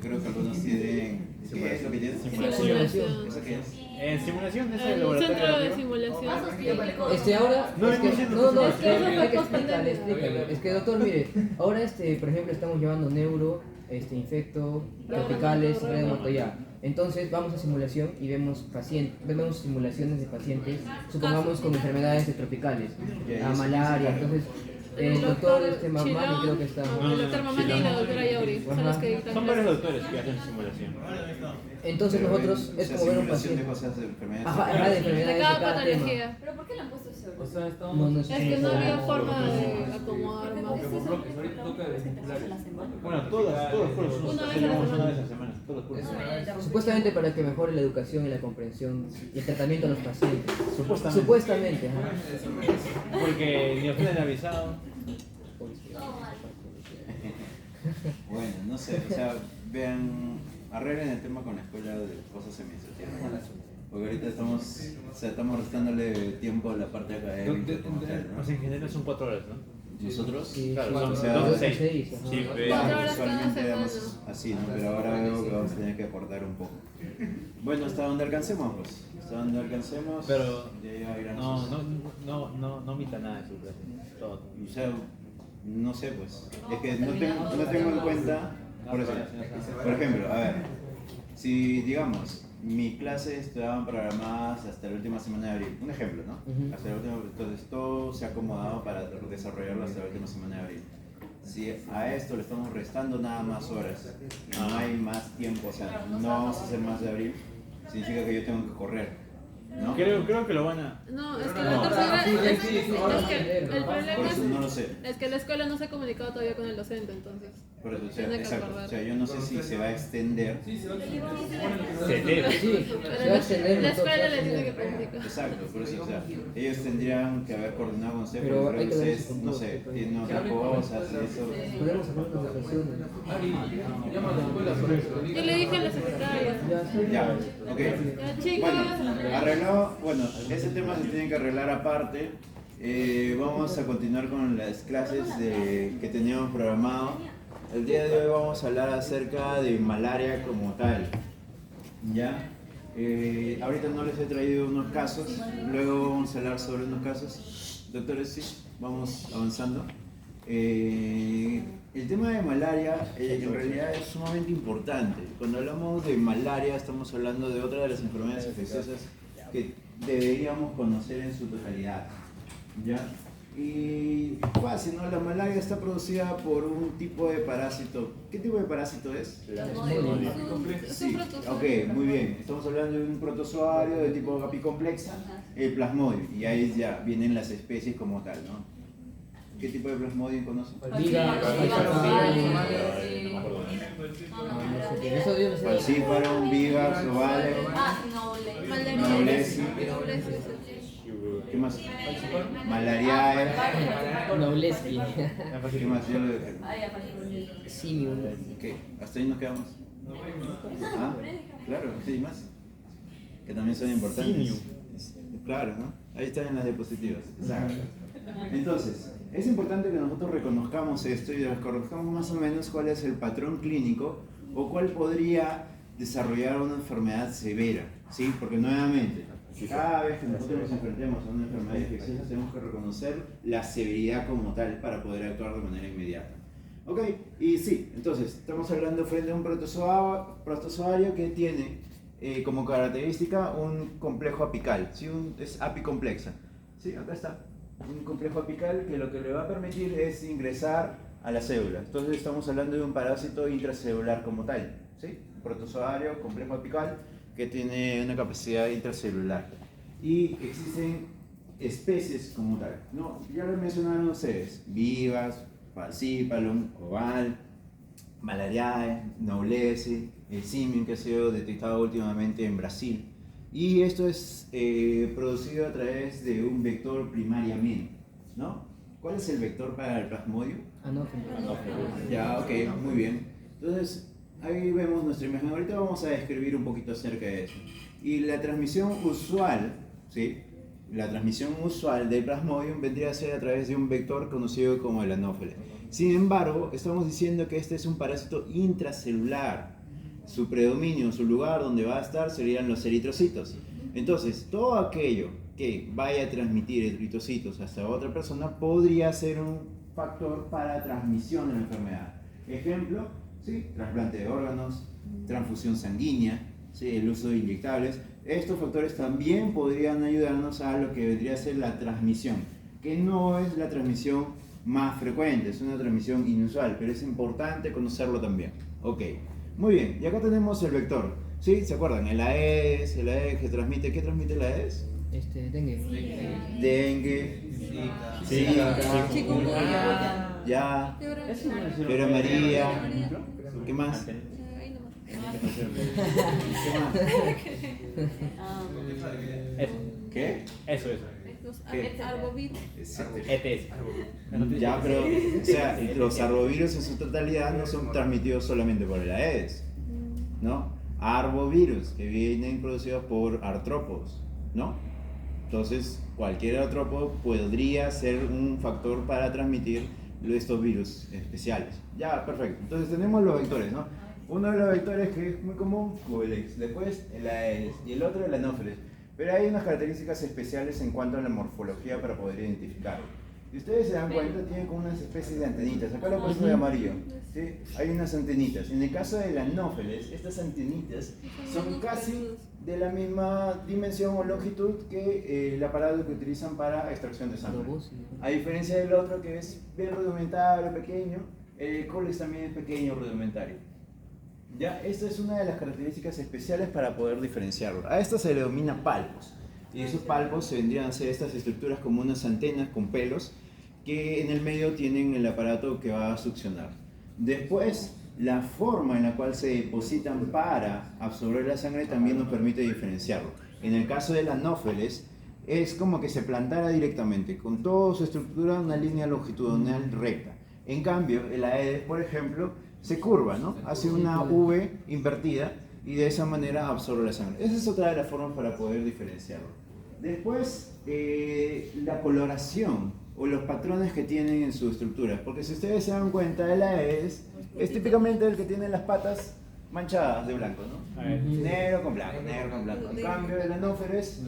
Creo que algunos tienen... ¿Qué es lo que tienen? Simulación. ¿Eso qué es? En simulación es el El laboratorio centro de arriba. simulación. Ahora, No, es que, no, no, no, es que eso fue hay que post explicarle, pandemia. explícale. Es que doctor, mire, ahora por ejemplo, estamos llevando neuro, infecto, tropicales, ya. Entonces vamos a simulación y vemos simulaciones de pacientes, supongamos con enfermedades tropicales, a malaria, entonces el doctor Mamani Chilón, creo que está. el doctor Mamani y la doctora Yauri son los que dictan Son varios clases. doctores que hacen simulación. Entonces nosotros es como ver un simulación de paciente. cosas de enfermedades. Ajá, de enfermedades De de cada cada tema. patología. ¿Pero por qué le han puesto ese orden? O sea, estamos... No, no Es sé que si no es había como- forma de acomodar más. Como bloques, ahorita toca de musculares. Bueno, todos los cursos Una vez a la tenemos semana. una vez a la semana. Todos los cursos. Supuestamente para que mejore la educación y la comprensión y el tratamiento de los pacientes. Supuestamente. Supuestamente, ajá. Porque ni ustedes han avisado. Bueno, no sé, o sea, vean, arreglen el tema con la escuela de cosas administrativas. Porque ahorita estamos restándole tiempo a la parte académica como tal, Los ¿no? ingenieros son 4 horas, ¿no? Nosotros, Sí, Claro, sí, son o sea, 2 dos de de 6. seis, ajá. Sí, pero 4 horas cada usualmente semana. éramos así, ¿no? Pero ahora veo que vamos a tener que aportar un poco. Bueno, hasta donde alcancemos, pues. Hasta donde alcancemos. Pero de ahí a ir a no, nosotros. no omita nada de su clase. Todo. O sea, no sé, pues. Es que no tengo en cuenta. Por ejemplo, a ver, si digamos, mis clases estaban programadas hasta la última semana de abril, un ejemplo, ¿no? Ujú. Hasta la última, entonces todo se ha acomodado para desarrollarlo hasta la última semana de abril. Si a esto le estamos restando nada más horas, y no hay más tiempo, o sea, no vamos a hacer más de abril, significa que yo tengo que correr, ¿no? Creo que lo van a. No, es que No. la doctora Sí, es sí, sí, que el Por problema eso no lo sé. es que la escuela no se ha comunicado todavía con el docente, entonces. Por eso, o sea, Tiene que exacto. acordar. O sea, yo no sé si se va a extender. Sí, se va a Sí, Pero se va a extender. la doctor, escuela se va a le tiene que extender. planificar. Exacto, por eso, o sea, ellos tendrían que haber coordinado con usted, Pero porque hay creo que que ver ustedes, si no con sé, todo, tienen otras cosas y eso. Podemos hacer unas votaciones. llama a la escuela para que te Yo diga. le dije a la secretaria. Ya, ok. Ya, chicas. Bueno, arreglado, bueno, ese tema se tiene que arreglar aparte. Vamos a continuar con las clases que teníamos programado. El día de hoy vamos a hablar acerca de malaria como tal. ¿Ya? Ahorita no les he traído unos casos, luego vamos a hablar sobre unos casos. Doctores, sí, vamos avanzando. El tema de malaria en realidad es sumamente importante. Cuando hablamos de malaria estamos hablando de otra de las enfermedades infecciosas que deberíamos conocer en su totalidad. ¿Ya? Y fácil, ¿no? La malaria está producida por un tipo de parásito. ¿Qué tipo de parásito es? Es un protozoario. Ok, muy bien. Estamos hablando de un protozoario de tipo apicomplexa, el plasmodium. Y ahí ya vienen las especies como tal, ¿no? ¿Qué tipo de plasmodium conocen? Viga, eso yo no sé. Falciparum, vigas, ovales, Noblesi. ¿Qué más? Malariae. Nobleski. ¿Qué más? Yo lo dejé. Simium. ¿Qué? ¿Hasta ahí nos quedamos? Ah, claro, sí, hay más. Que también son importantes. Claro, ¿no? Ahí están en las diapositivas. Exacto. Entonces, es importante que nosotros reconozcamos esto y reconozcamos más o menos cuál es el patrón clínico o cuál podría desarrollar una enfermedad severa, ¿sí? Porque nuevamente, cada vez que nosotros nos enfrentemos a una enfermedad infecciosa tenemos que reconocer la severidad como tal para poder actuar de manera inmediata. Ok, y sí, entonces estamos hablando frente a un protozoario que tiene como característica un complejo apical, ¿sí? Es apicomplexa. Sí, acá está. Un complejo apical que lo que le va a permitir es ingresar a la célula. Entonces estamos hablando de un parásito intracelular como tal, ¿sí? Un protozoario, complejo apical, que tiene una capacidad intracelular. Y existen especies como tal, ¿no? Ya lo mencionaron ustedes, vivas, falciparum, oval, malariae, noblesi, el simium que ha sido detectado últimamente en Brasil. Y esto es producido a través de un vector primariamente, ¿no? ¿Cuál es el vector para el plasmodium? Anófilo. Ya, ok, muy bien. Entonces, ahí vemos nuestra imagen. Ahorita vamos a describir un poquito acerca de eso. Y la transmisión usual, ¿sí? La transmisión usual del plasmodium vendría a ser a través de un vector conocido como el anófilo. Sin embargo, estamos diciendo que este es un parásito intracelular. su predominio, su lugar donde va a estar serían los eritrocitos. Entonces, todo aquello que vaya a transmitir eritrocitos hacia otra persona podría ser un factor para transmisión de la enfermedad. Ejemplo, ¿sí? Trasplante de órganos, transfusión sanguínea, ¿sí? El uso de inyectables. Estos factores también podrían ayudarnos a lo que vendría a ser la transmisión, que no es la transmisión más frecuente, es una transmisión inusual, pero es importante conocerlo también. Ok, muy bien, y acá tenemos el vector, ¿sí? ¿Se acuerdan? El Aedes que transmite, ¿qué transmite el Aedes? Dengue. Dengue, Zika, Chikungunya. ya, Eso no es el- Fiebre amarilla, ¿qué más? Ahí nomás. ¿Qué más? Eso, ¿Qué? eso. Los ¿Qué? arbovirus. ETS. Ya, pero, o sea, los arbovirus en su totalidad no son transmitidos solamente por el Aedes, ¿no? Arbovirus, que vienen producidos por artrópodos, ¿no? Entonces, cualquier artrópodo podría ser un factor para transmitir estos virus especiales. Ya, perfecto. Entonces tenemos los vectores, ¿no? Uno de los vectores que es muy común, Culex, después el Aedes y el otro el Anopheles. Pero hay unas características especiales en cuanto a la morfología para poder identificarlo. Si ustedes se dan cuenta, tienen como unas especies de antenitas. Acá lo he puesto de amarillo. ¿Sí? Hay unas antenitas. En el caso del Anopheles, estas antenitas son casi de la misma dimensión o longitud que el aparato que utilizan para extracción de sangre. A diferencia del otro que es bien rudimentario, pequeño, el Culex también es pequeño, rudimentario. Ya, esta es una de las características especiales para poder diferenciarlo. A esta se le denomina palpos. Y esos palpos vendrían a ser estas estructuras como unas antenas con pelos que en el medio tienen el aparato que va a succionar. Después, la forma en la cual se depositan para absorber la sangre también nos permite diferenciarlo. En el caso del Anopheles, es como que se plantara directamente, con toda su estructura una línea longitudinal recta. En cambio, el Aedes, por ejemplo, se curva, ¿no? Hace una V invertida y de esa manera absorbe la sangre. Esa es otra de las formas para poder diferenciarlo. Después, la coloración o los patrones que tienen en su estructura. Porque si ustedes se dan cuenta, el Aedes es típicamente el que tiene las patas manchadas de blanco, ¿no? Negro con blanco, negro con blanco. En cambio, el Anopheles,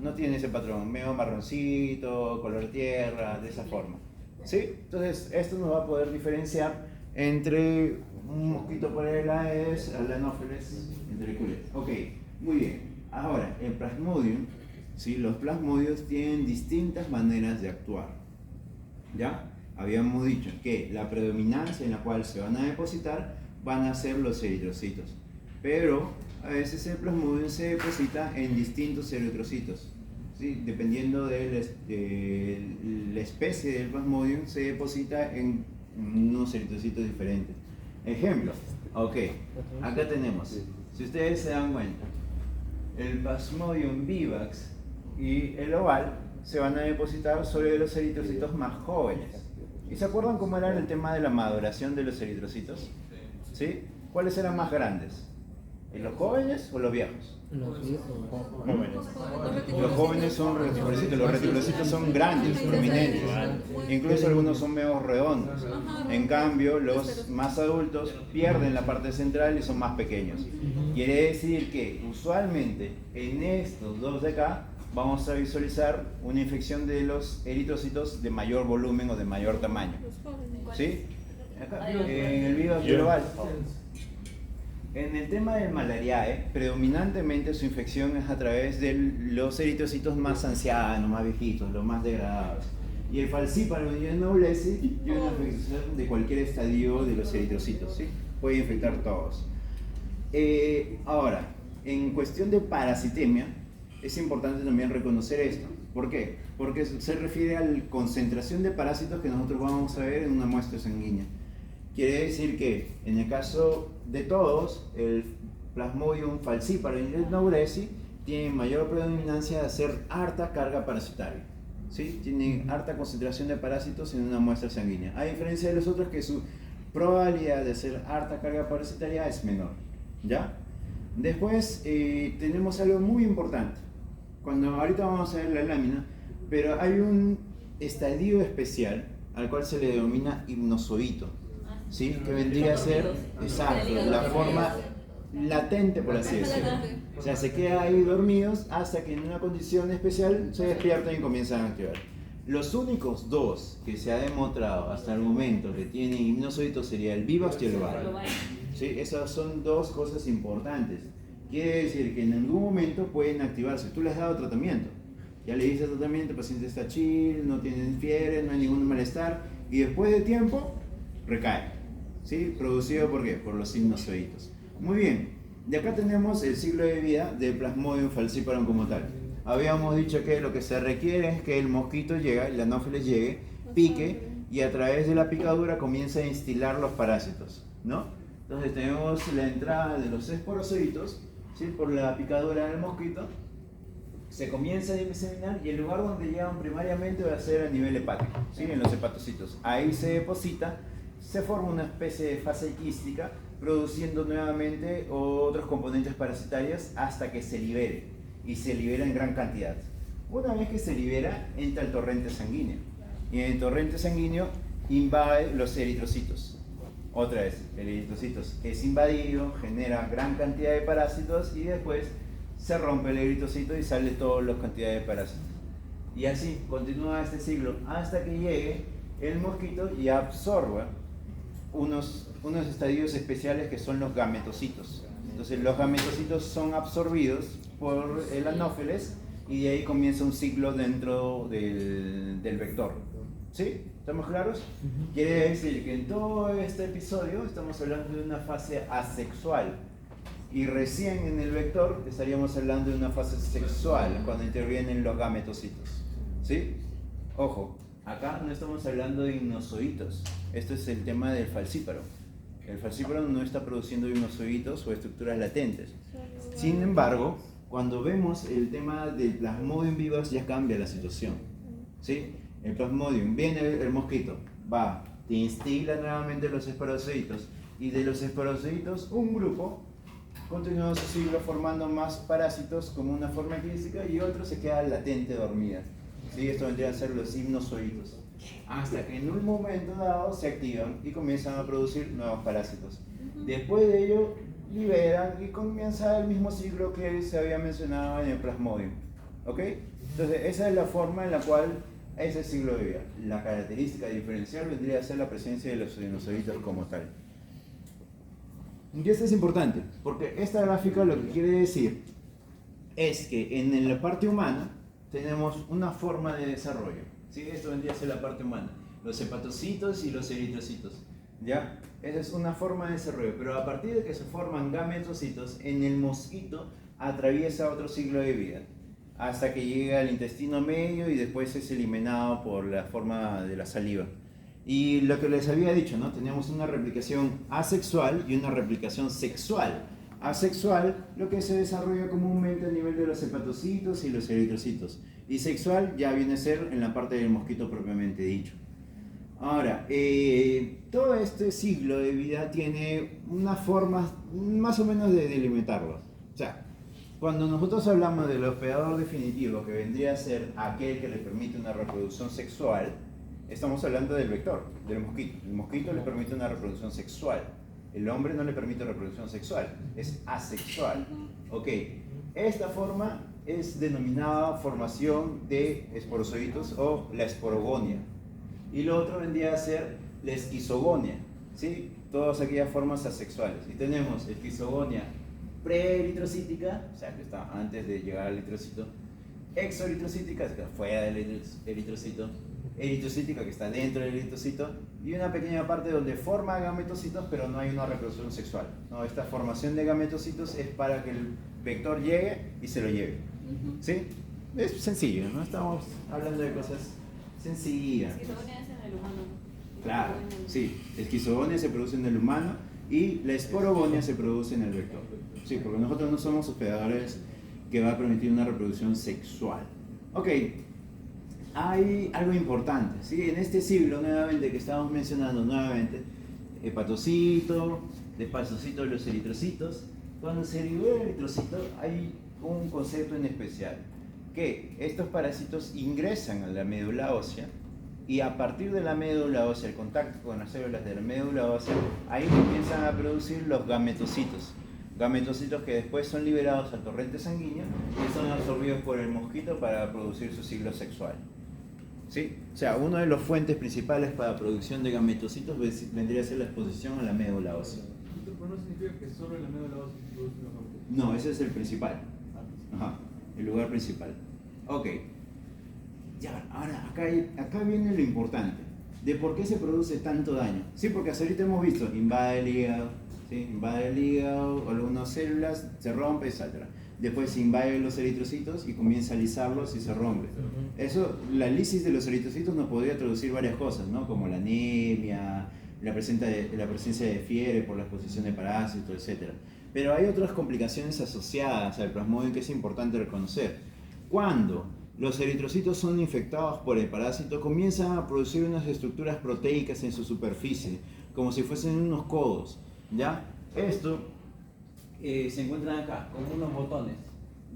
no tiene ese patrón. Medio marroncito, color tierra, de esa forma. ¿Sí? Entonces, esto nos va a poder diferenciar entre un mosquito por el Aedes, el Anopheles, entre el Culex. Ok, muy bien. Ahora, el Plasmodium, ¿sí? Los plasmodios tienen distintas maneras de actuar. ¿Ya? Habíamos dicho que la predominancia en la cual se van a depositar van a ser los eritrocitos. Pero a veces el Plasmodium se deposita en distintos eritrocitos. ¿Sí? Dependiendo de la especie del Plasmodium, se deposita en unos eritrocitos diferentes. Ejemplo, ok, acá tenemos, si ustedes se dan cuenta, el Plasmodium vivax y el oval se van a depositar sobre los eritrocitos más jóvenes. ¿Y se acuerdan cómo era el tema de la maduración de los eritrocitos? ¿Sí? ¿Cuáles eran más grandes? ¿Los jóvenes o los viejos? Los jóvenes son reticulocitos, los reticulocitos son grandes, prominentes, incluso algunos son medio redondos. En cambio, los más adultos pierden la parte central y son más pequeños. Quiere decir que usualmente en estos dos de acá vamos a visualizar una infección de los eritrocitos de mayor volumen o de mayor tamaño. ¿Sí? Acá, en el video global. En el tema del malariae, predominantemente su infección es a través de los eritrocitos más ancianos, más viejitos, los más degradados. Y el falciparum y el noblesi tiene una infección de cualquier estadio de los eritrocitos, ¿sí? Puede infectar todos. Ahora, en cuestión de parasitemia, es importante también reconocer esto. ¿Por qué? Porque se refiere a la concentración de parásitos que nosotros vamos a ver en una muestra sanguínea. Quiere decir que en el caso de todos, el Plasmodium falciparum y el noblesi tienen mayor predominancia de hacer harta carga parasitaria. ¿Sí? Tienen harta concentración de parásitos en una muestra sanguínea. A diferencia de los otros que su probabilidad de hacer harta carga parasitaria es menor. ¿Ya? Después tenemos algo muy importante. Ahorita vamos a ver la lámina, pero hay un estadio especial al cual se le denomina hipnozoito. ¿sí? Que vendría a ser, exacto, la forma latente, por así decirlo. O sea, se queda ahí dormidos hasta que en una condición especial se despiertan y comienzan a activar. Los únicos dos que se ha demostrado hasta el momento que tienen hipnozoitos sería el Vivas y el Vale. ¿Sí? Esas son dos cosas importantes. Quiere decir que en algún momento pueden activarse. Tú les has dado tratamiento. Ya le diste tratamiento, el paciente está chill, no tiene fiebre, no hay ningún malestar. Y después de tiempo, recae. ¿Sí? ¿Producido por qué? Por los hipnozoitos. Muy bien. De acá tenemos el ciclo de vida del Plasmodium falciparum como tal. Habíamos dicho que lo que se requiere es que el mosquito llegue, el anófeles llegue, pique y a través de la picadura comienza a instilar los parásitos, ¿no? Entonces tenemos la entrada de los esporozoitos, ¿sí? Por la picadura del mosquito, se comienza a diseminar y el lugar donde llegan primariamente va a ser a nivel hepático, ¿sí? En los hepatocitos. Ahí se deposita, se forma una especie de fase quística, produciendo nuevamente otros componentes parasitarios hasta que se libere. Y se libera en gran cantidad. Una vez que se libera, entra el torrente sanguíneo. Y en el torrente sanguíneo invade los eritrocitos. Otra vez, el eritrocitos es invadido, genera gran cantidad de parásitos y después se rompe el eritrocito y sale toda la cantidad de parásitos. Y así continúa este ciclo hasta que llegue el mosquito y absorba unos estadios especiales que son los gametocitos. Entonces los gametocitos son absorbidos por el anófeles y de ahí comienza un ciclo dentro del vector. ¿Sí? ¿Estamos claros? Quiere decir que en todo este episodio estamos hablando de una fase asexual y recién en el vector estaríamos hablando de una fase sexual cuando intervienen los gametocitos. ¿Sí? Ojo, acá no estamos hablando de hipnozoitos, esto es el tema del falcíparo. El falcíparo no está produciendo hipnozoitos o estructuras latentes. Sin embargo, cuando vemos el tema del Plasmodium Vivax ya cambia la situación. ¿Sí? El Plasmodium, viene el mosquito, va, te instila nuevamente los esporozoitos y de los esporozoitos un grupo continúa su ciclo formando más parásitos como una forma clínica y otro se queda latente dormida. ¿Sí? Esto vendría a ser los hipnozoitos. Hasta que en un momento dado se activan y comienzan a producir nuevos parásitos. Después de ello liberan y comienza el mismo ciclo que se había mencionado en el Plasmodium. ¿Ok? Entonces esa es la forma en la cual es el ciclo de vida. La característica diferencial vendría a ser la presencia de los hipnozoitos como tal. Y esto es importante, porque esta gráfica lo que quiere decir es que en la parte humana tenemos una forma de desarrollo. ¿Sí? Esto vendría a ser la parte humana, los hepatocitos y los eritrocitos, ¿ya? Esa es una forma de desarrollo, pero a partir de que se forman gametocitos, en el mosquito atraviesa otro ciclo de vida, hasta que llega al intestino medio y después es eliminado por la forma de la saliva. Y lo que les había dicho, ¿no? Tenemos una replicación asexual y una replicación sexual. Asexual, lo que se desarrolla comúnmente a nivel de los hepatocitos y los eritrocitos. Y sexual ya viene a ser en la parte del mosquito propiamente dicho. Ahora, todo este ciclo de vida tiene una forma más o menos de delimitarlo. O sea, cuando nosotros hablamos del hospedador definitivo, que vendría a ser aquel que le permite una reproducción sexual, estamos hablando del vector, del mosquito. El mosquito le permite una reproducción sexual. El hombre no le permite reproducción sexual, es asexual. Ok, esta forma es denominada formación de esporozoitos o la esporogonia. Y lo otro vendría a ser la esquizogonia, ¿sí? Todas aquellas formas asexuales. Y tenemos esquizogonia preeritrocítica, o sea que está antes de llegar al eritrocito, exoeritrocítica, que está fuera del eritrocito, eritrocítica, que está dentro del eritrocito, y una pequeña parte donde forma gametocitos, pero no hay una reproducción sexual. ¿No? Esta formación de gametocitos es para que el vector llegue y se lo lleve. ¿Sí? Es sencillo, ¿no? Estamos hablando de cosas sencillas. Esquizogonia es en el humano. Claro, sí. Esquizogonia se produce en el humano y la esporogonia se produce en el vector. Sí, porque nosotros no somos hospedadores que va a permitir una reproducción sexual. Ok, hay algo importante, ¿sí? En este siglo, nuevamente, que estamos mencionando nuevamente, hepatocito, despacocito de los eritrocitos. Cuando se libera el eritrocito hay un concepto en especial, que estos parásitos ingresan a la médula ósea Y a partir de la médula ósea, el contacto con las células de la médula ósea, ahí comienzan a producir los gametocitos. Gametocitos que después son liberados al torrente sanguíneo y son absorbidos por el mosquito para producir su ciclo sexual. ¿Sí? O sea, una de las fuentes principales para la producción de gametocitos vendría a ser la exposición a la médula ósea. Pero no significa que solo en la médula ósea se producen los gametos. No, ese es el principal. Ajá, el lugar principal. Ok. Ya, ahora acá viene lo importante. De por qué se produce tanto daño. Sí, porque hasta ahorita hemos visto, invade el hígado, ¿sí? Invade el hígado, algunas células, se rompe, etc. Después invade los eritrocitos y comienza a lisarlos y se rompe. Eso, la lisis de los eritrocitos nos podría traducir varias cosas, ¿no? Como la anemia, la presencia de fiebre por la exposición de parásitos, etc. Pero hay otras complicaciones asociadas al plasmodium que es importante reconocer. Cuando los eritrocitos son infectados por el parásito, comienzan a producir unas estructuras proteicas en su superficie, como si fuesen unos codos, ¿ya? Esto se encuentran acá, como unos botones,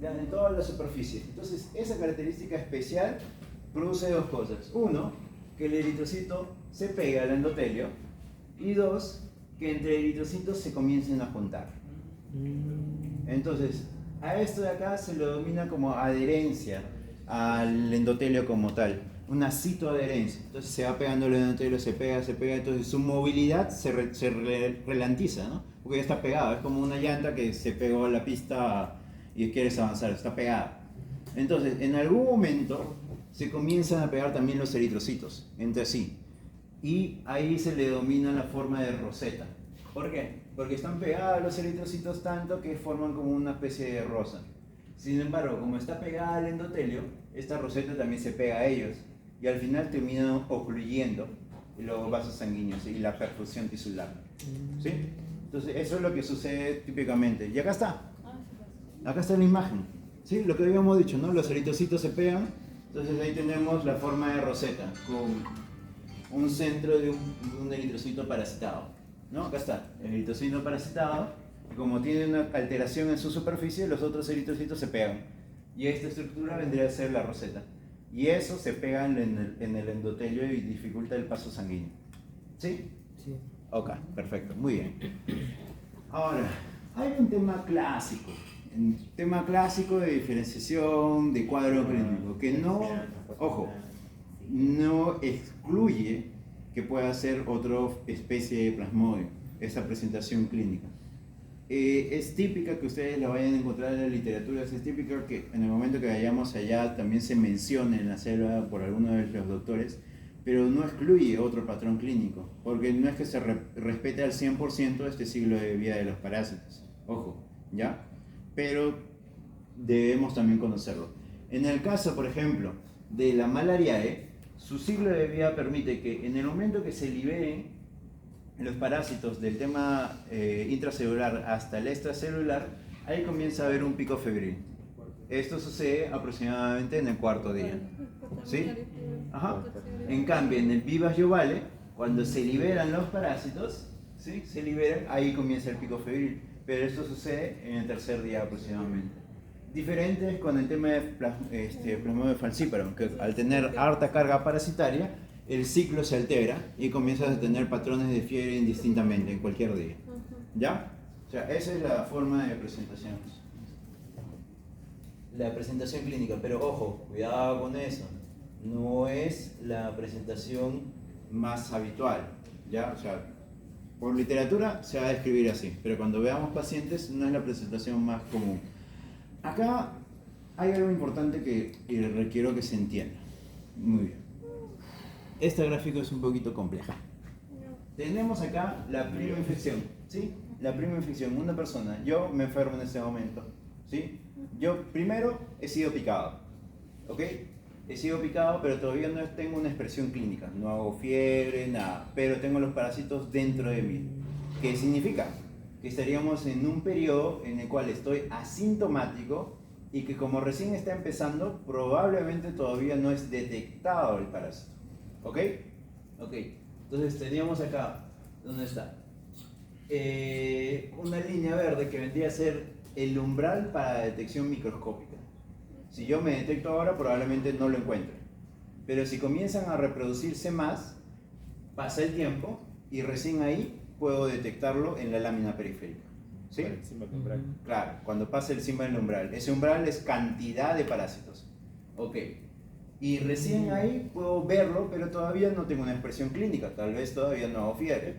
¿ya? En toda la superficie. Entonces, esa característica especial produce dos cosas. Uno, que el eritrocito se pega al endotelio, y dos, que entre eritrocitos se comiencen a juntar. Entonces, a esto de acá se lo denomina como adherencia al endotelio como tal, una citoadherencia. Entonces se va pegando el endotelio, se pega, entonces su movilidad se ralentiza, ¿no? Porque ya está pegado, es como una llanta que se pegó a la pista y quieres avanzar, está pegada. Entonces, en algún momento se comienzan a pegar también los eritrocitos entre sí, y ahí se le denomina la forma de roseta. ¿Por qué? Porque están pegados los eritrocitos tanto que forman como una especie de rosa. Sin embargo, como está pegada al endotelio, esta roseta también se pega a ellos y al final terminan ocluyendo los vasos sanguíneos y la perfusión tisular. ¿Sí? Entonces, eso es lo que sucede típicamente. Y acá está. Acá está la imagen. ¿Sí? Lo que habíamos dicho, ¿no? Los eritrocitos se pegan, entonces ahí tenemos la forma de roseta con un centro de un eritrocito parasitado. ¿No? Acá está, el eritrocito parasitado, y como tiene una alteración en su superficie, los otros eritrocitos se pegan. Y esta estructura vendría a ser la roseta. Y eso se pega en el endotelio y dificulta el paso sanguíneo. ¿Sí? Sí. Ok, perfecto, muy bien. Ahora, hay un tema clásico de diferenciación de cuadro clínico, que no, ojo, no excluye que pueda ser otra especie de plasmodium, esa presentación clínica. Es típica que ustedes la vayan a encontrar en la literatura, es típica que en el momento que vayamos allá también se mencione en la célula por alguno de los doctores, pero no excluye otro patrón clínico, porque no es que se respete al 100% este ciclo de vida de los parásitos, ojo, ¿ya? Pero debemos también conocerlo. En el caso, por ejemplo, de la malariae, su ciclo de vida permite que en el momento que se liberen los parásitos del tema intracelular hasta el extracelular, ahí comienza a haber un pico febril. Esto sucede aproximadamente en el cuarto día. ¿Sí? Ajá. En cambio, en el Vivas Jovale, cuando se liberan los parásitos, ¿sí? Se liberan, ahí comienza el pico febril. Pero esto sucede en el tercer día aproximadamente. Diferente es con el tema de plasmodium falciparum, que al tener harta carga parasitaria, el ciclo se altera y comienzas a tener patrones de fiebre indistintamente en cualquier día. ¿Ya? O sea, esa es la forma de presentación. La presentación clínica, pero ojo, cuidado con eso. No es la presentación más habitual, ¿ya? O sea, por literatura se va a describir así, pero cuando veamos pacientes no es la presentación más común. Acá hay algo importante que requiero que se entienda. Muy bien. Esta gráfica es un poquito compleja. Tenemos acá la prima infección, ¿sí? La prima infección, una persona, yo me enfermo en este momento, ¿sí? Yo primero he sido picado, ¿ok? He sido picado, pero todavía no tengo una expresión clínica, no hago fiebre, nada, pero tengo los parásitos dentro de mí. ¿Qué significa? Que estaríamos en un periodo en el cual estoy asintomático y que como recién está empezando, probablemente todavía no es detectado el parásito. ¿Ok? Ok. Entonces teníamos acá, ¿dónde está? Una línea verde que vendría a ser el umbral para detección microscópica. Si yo me detecto ahora, probablemente no lo encuentre. Pero si comienzan a reproducirse más, pasa el tiempo y recién ahí puedo detectarlo en la lámina periférica. ¿Sí? Claro, cuando pasa el símbolo del umbral. Ese umbral es cantidad de parásitos. Ok. Y recién ahí puedo verlo, pero todavía no tengo una expresión clínica. Tal vez todavía no hago fiebre.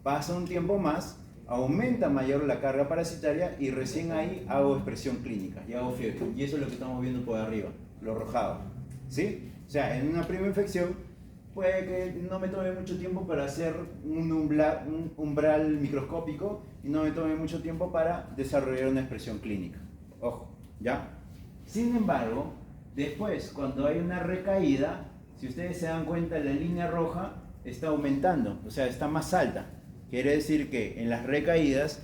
Pasa un tiempo más, aumenta mayor la carga parasitaria y recién ahí hago expresión clínica y hago fiebre. Y eso es lo que estamos viendo por arriba, lo rojado. ¿Sí? O sea, en una primera infección puede que no me tome mucho tiempo para hacer un umbral microscópico y no me tome mucho tiempo para desarrollar una expresión clínica. Ojo, ¿ya? Sin embargo, después, cuando hay una recaída, si ustedes se dan cuenta, la línea roja está aumentando, o sea, está más alta. Quiere decir que en las recaídas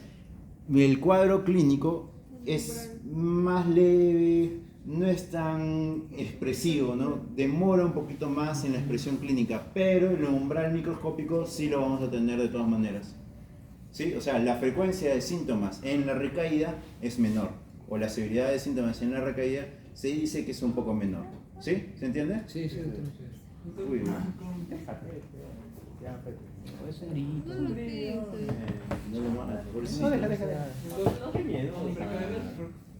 el cuadro clínico es más leve, no es tan expresivo, ¿no? Demora un poquito más en la expresión clínica, pero el umbral microscópico sí lo vamos a tener de todas maneras. ¿Sí? O sea, la frecuencia de síntomas en la recaída es menor, o la severidad de síntomas en la recaída se dice que es un poco menor. ¿Sí? ¿Se entiende? Sí, sí. Muy bien. Es un grillito. No lo matas, pobrecito. No, deja. Qué miedo.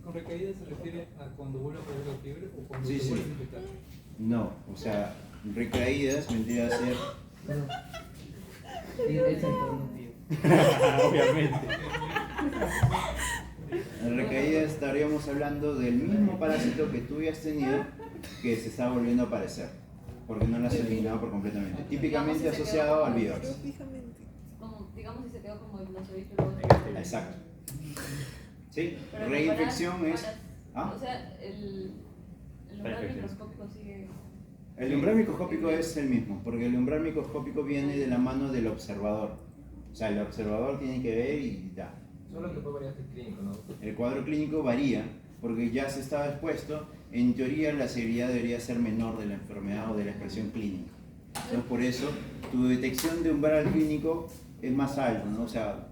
¿Con recaída se refiere a cuando vuelve a aparecer la fiebre o cuando Sí, se sí. vuelve a infectar? No, o sea, recaídas vendría a ser... Sí, es entorno. Obviamente. En recaídas estaríamos hablando del mismo parásito que tú ya has tenido que se está volviendo a aparecer, porque no lo has eliminado por completamente. Típicamente asociado al virus. Como, digamos si se quedó como el hipnozoito y luego... Exacto. ¿Sí? Pero Reinfección para- es... ¿Ah? O sea, el umbral microscópico sigue... El umbral microscópico es el mismo, porque el umbral microscópico viene de la mano del observador. O sea, el observador tiene que ver y ya. Solo que puede variar el clínico, ¿no? El cuadro clínico varía, porque ya se estaba expuesto. En teoría, la severidad debería ser menor de la enfermedad o de la expresión clínica. Entonces, por eso, tu detección de umbral clínico es más alto, ¿no? O sea,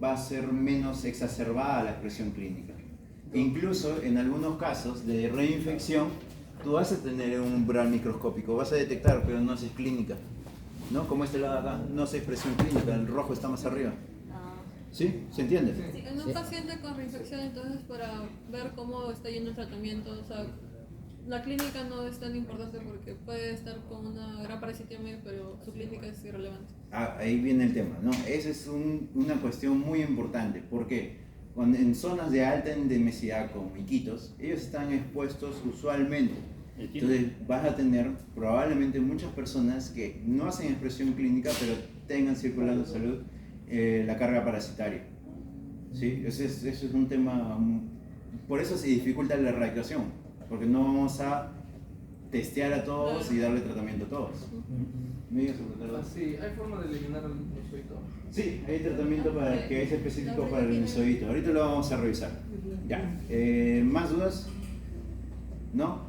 va a ser menos exacerbada la expresión clínica. Incluso, en algunos casos de reinfección, tú vas a tener un umbral microscópico, vas a detectar, pero no haces clínica, ¿no? Como este lado de acá, no hace expresión clínica, el rojo está más arriba. ¿Sí? ¿Se entiende? Sí, en un paciente con reinfección, entonces, para ver cómo está yendo el tratamiento, o sea, la clínica no es tan importante porque puede estar con una gran parasitemia, pero su clínica es irrelevante. Ah, ahí viene el tema, ¿no? Esa es una cuestión muy importante, porque en zonas de alta endemicidad como Iquitos, ellos están expuestos usualmente. Entonces vas a tener probablemente muchas personas que no hacen expresión clínica, pero tengan circulando salud la carga parasitaria. ¿Sí? Ese es un tema, por eso se dificulta la erradicación, porque no vamos a testear a todos y darle tratamiento a todos. ¿Me ibas a preguntar algo? Sí, ¿hay forma de eliminar el hipnozoito? Sí, hay tratamiento para que es específico para el hipnozoito. Ahorita lo vamos a revisar. Ya. ¿Más dudas? ¿No?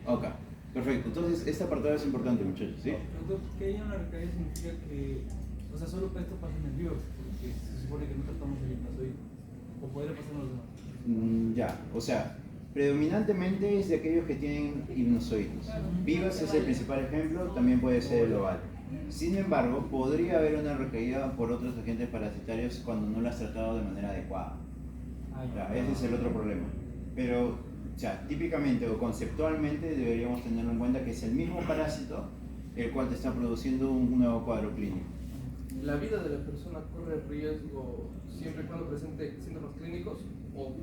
Ok. Perfecto. Entonces, este apartado es importante, muchachos, ¿sí? Entonces, que haya una recaída significa que, o sea, solo esto pasa en el virus, porque se supone que no tratamos el hipnozoito. O podría pasar en los demás. Ya. O sea, predominantemente es de aquellos que tienen hipnozoitos. Vivas es el principal ejemplo, también puede ser el oval. Sin embargo, podría haber una recaída por otros agentes parasitarios cuando no lo has tratado de manera adecuada. Ya, ese es el otro problema. Pero, o sea, típicamente o conceptualmente deberíamos tenerlo en cuenta que es el mismo parásito el cual te está produciendo un nuevo cuadro clínico. ¿La vida de la persona corre riesgo siempre y cuando presente síntomas clínicos o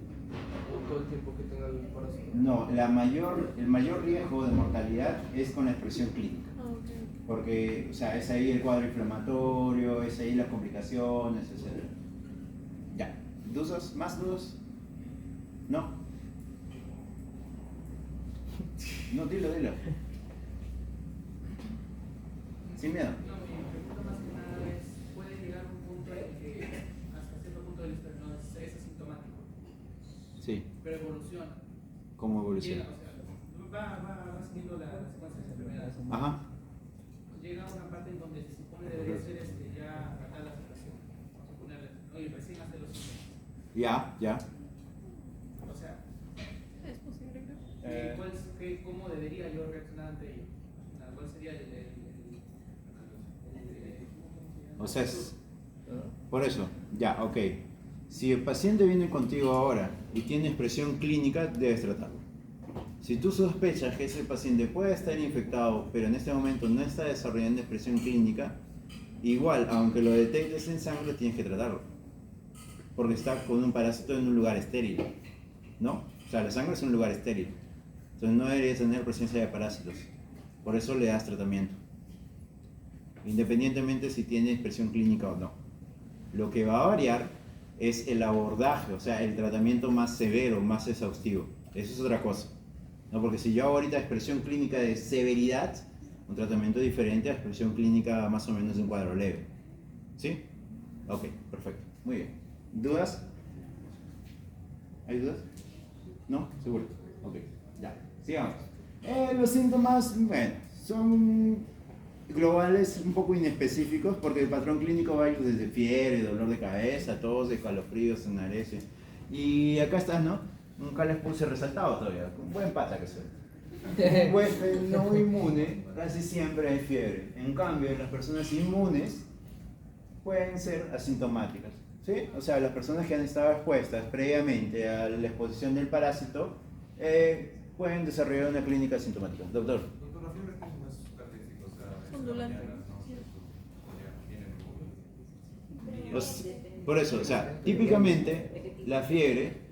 todo el tiempo que tenga el parásito? No, el mayor riesgo de mortalidad es con la expresión clínica. Porque, o sea, es ahí el cuadro inflamatorio, es ahí las complicaciones, etc. Ya. ¿Dudas? ¿Más dudas? ¿No? No, dilo. Sin miedo. No, mi pregunta más que nada es, ¿puede llegar un punto en que hasta cierto punto de vista no es asintomático, Sí. pero evoluciona? ¿Cómo evoluciona? Llega, o sea, va siguiendo la secuencia de enfermedades. Ajá. Llega a una parte en donde se supone debería ser ya tratar la afectación. Vamos a ponerle, oye, recién hace los síntomas. Ya. O sea, Es posible, creo. ¿cómo debería yo reaccionar ante ello? Nada ¿cuál sería O sea, por eso, ya, ok. Si el paciente viene contigo ahora y tiene expresión clínica, debes tratarlo. Si tú sospechas que ese paciente puede estar infectado, pero en este momento no está desarrollando expresión clínica, igual, aunque lo detectes en sangre, tienes que tratarlo. Porque está con un parásito en un lugar estéril, ¿no? O sea, la sangre es un lugar estéril. Entonces no debería tener presencia de parásitos. Por eso le das tratamiento. Independientemente si tiene expresión clínica o no. Lo que va a variar es el abordaje, o sea, el tratamiento más severo, más exhaustivo. Eso es otra cosa. ¿No? Porque si yo hago ahorita expresión clínica de severidad, un tratamiento diferente a expresión clínica más o menos de un cuadro leve. ¿Sí? Ok, perfecto. Muy bien. ¿Dudas? ¿Hay dudas? ¿No? ¿Seguro? Ok, ya. Sigamos. Los síntomas, bueno, son globales, un poco inespecíficos, porque el patrón clínico va a ir desde fiebre, dolor de cabeza, tos, escalofríos, enarece. Y acá estás, ¿no? Nunca les puse resaltado todavía. Un buen pata que soy. Un huésped no inmune casi siempre hay fiebre. En cambio, las personas inmunes pueden ser asintomáticas. ¿Sí? O sea, las personas que han estado expuestas previamente a la exposición del parásito pueden desarrollar una clínica asintomática. Doctor. Doctor, la fiebre no es característica, o sea, Ondulante. Por eso, o sea, típicamente la fiebre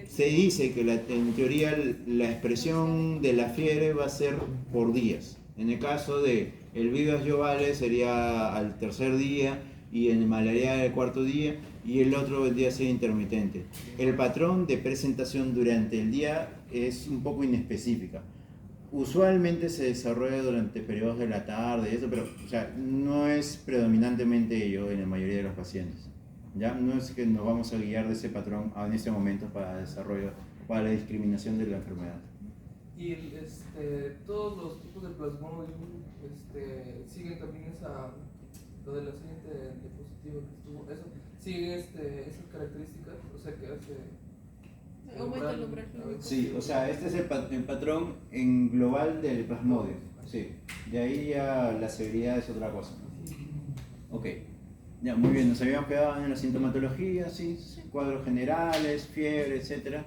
se dice que en teoría la expresión de la fiebre va a ser por días. En el caso de el Vivas Jovale sería al tercer día y en malaria al cuarto día y el otro vendría a ser intermitente. El patrón de presentación durante el día es un poco inespecífica. Usualmente se desarrolla durante periodos de la tarde, eso, pero o sea, no es predominantemente ello en la mayoría de los pacientes. ¿Ya? No es que nos vamos a guiar de ese patrón en este momento para desarrollo, para la discriminación de la enfermedad. Y todos los tipos de plasmodium siguen también lo de la siguiente diapositiva que estuvo, eso, siguen esas características, o sea que hace... Aumenta el umbral. Sí, o sea, este es el patrón en global del plasmodio. Sí, de ahí ya la severidad es otra cosa. Ok, ya muy bien, nos habíamos quedado en la sintomatología, sí, cuadros generales, fiebre, etc.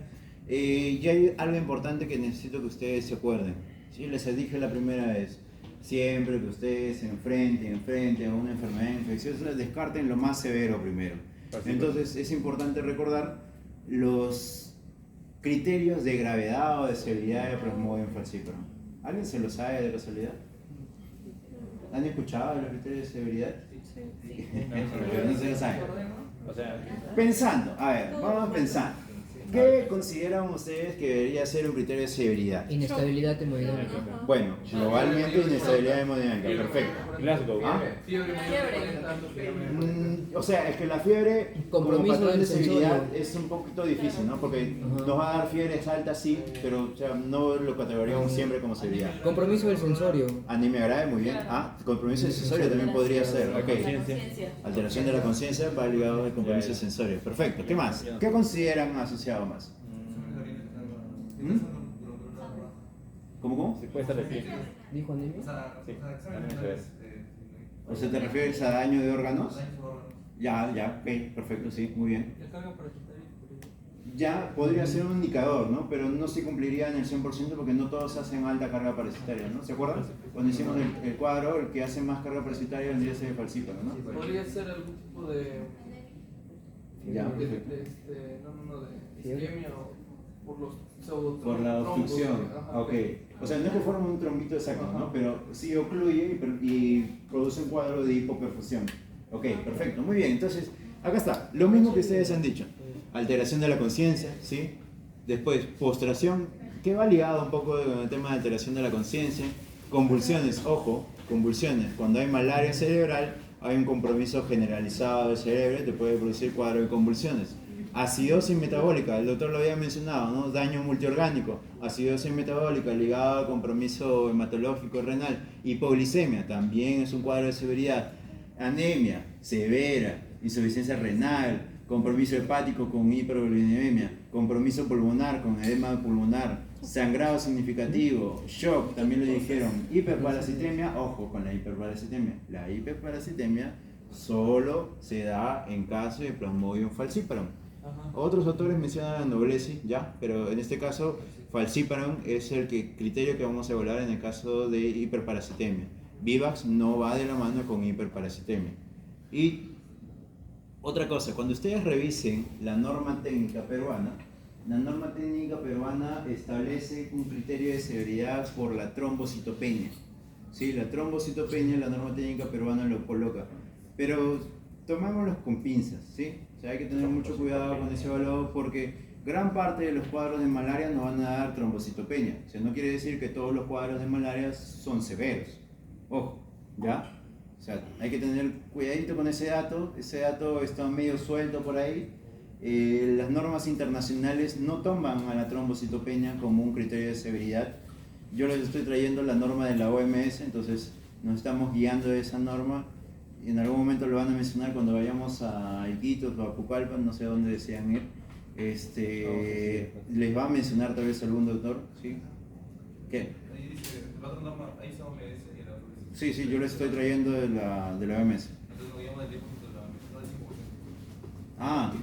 Y hay algo importante que necesito que ustedes se acuerden. ¿Sí? Les dije la primera vez, siempre que ustedes se enfrenten a una enfermedad infecciosa, descarten lo más severo primero. Entonces es importante recordar los criterios de gravedad o de severidad de Plasmodium falciparum. ¿Alguien se lo sabe de casualidad? ¿Han escuchado los criterios de severidad? Sí. Pero no se lo saben. O sea, Pensando, a ver, vamos a pensar. ¿Qué consideran ustedes que debería ser un criterio de severidad? Inestabilidad hemodinámica. Ajá. Bueno, globalmente inestabilidad hemodinámica, perfecto. Glasgow. ¿Ah? Fiebre mayor de 40, O sea, es que la fiebre como Compromiso patrón de del severidad sensorio. es un poquito difícil, ¿no? Porque Ajá. nos va a dar fiebres altas, sí, pero o sea, no lo categorizamos siempre como severidad. Compromiso del sensorio. Anemia grave, muy bien. Ah, compromiso sensorio también podría ser, ok. Conciencia. Alteración de la conciencia va ligado al compromiso sensorio. Perfecto. ¿Qué más? ¿Qué consideran asociado más? ¿Mm? ¿Cómo? Si puede estar de pie. ¿Dijo anemia? Sí, también eso es. ¿O sea, te refieres a daño de órganos? Ya, ok, perfecto, sí, muy bien. La carga parasitaria. Ya podría ser un indicador, ¿no? Pero no se cumpliría en el 100% porque no todos hacen alta carga parasitaria, ¿no? ¿Se acuerdan? Cuando hicimos el cuadro, el que hace más carga parasitaria vendría a ser el falcíparo, ¿no? podría ser algún tipo de... Ya, de Fiebre. isquemia o por los pseudotrombos. por la obstrucción. Ajá. Ok. O sea, no es que forma un trombito exacto, ¿no? Pero sí ocluye y produce un cuadro de hipoperfusión. Ok, perfecto. Muy bien. Entonces, acá está. Lo mismo que ustedes han dicho. Alteración de la conciencia, ¿sí? Después, postración, que va ligado un poco con el tema de alteración de la conciencia. Convulsiones, ojo, convulsiones. Cuando hay malaria cerebral, hay un compromiso generalizado del cerebro, te puede producir cuadro de convulsiones. Acidosis metabólica, el doctor lo había mencionado, ¿no? Daño multiorgánico, acidosis metabólica ligada al compromiso hematológico renal. Hipoglicemia, también es un cuadro de severidad. Anemia severa, insuficiencia renal, compromiso hepático con hiperbilirubinemia, compromiso pulmonar con edema pulmonar, sangrado significativo, shock, también lo dijeron, hiperparasitemia, ojo con la hiperparasitemia. La hiperparasitemia solo se da en caso de Plasmodium falciparum. Otros autores mencionan a Noblesi, ya, pero en este caso falciparum es el criterio que vamos a evaluar en el caso de hiperparasitemia. Vivax no va de la mano con hiperparasitemia. Y otra cosa, cuando ustedes revisen la norma técnica peruana establece un criterio de severidad por la trombocitopenia. ¿Sí? La trombocitopenia, la norma técnica peruana lo coloca, pero tomémoslos con pinzas, ¿sí? O sea, hay que tener mucho cuidado con ese evaluado porque gran parte de los cuadros de malaria no van a dar trombocitopenia. O sea, no quiere decir que todos los cuadros de malaria son severos. Ojo, ¿ya? O sea, hay que tener cuidadito con ese dato está medio suelto por ahí. Las normas internacionales no toman a la trombocitopenia como un criterio de severidad. Yo les estoy trayendo la norma de la OMS, entonces nos estamos guiando de esa norma. Y en algún momento lo van a mencionar cuando vayamos a Iquitos o a Pucallpa, no sé a dónde desean ir. Les va a mencionar tal vez algún doctor, ¿sí? ¿Qué? Ahí dice, la otra norma, ahí está OMS y la otra dice. Sí, yo les estoy trayendo de la OMS. Entonces lo llamo del 10% de la OMS, no del 5%. Ah,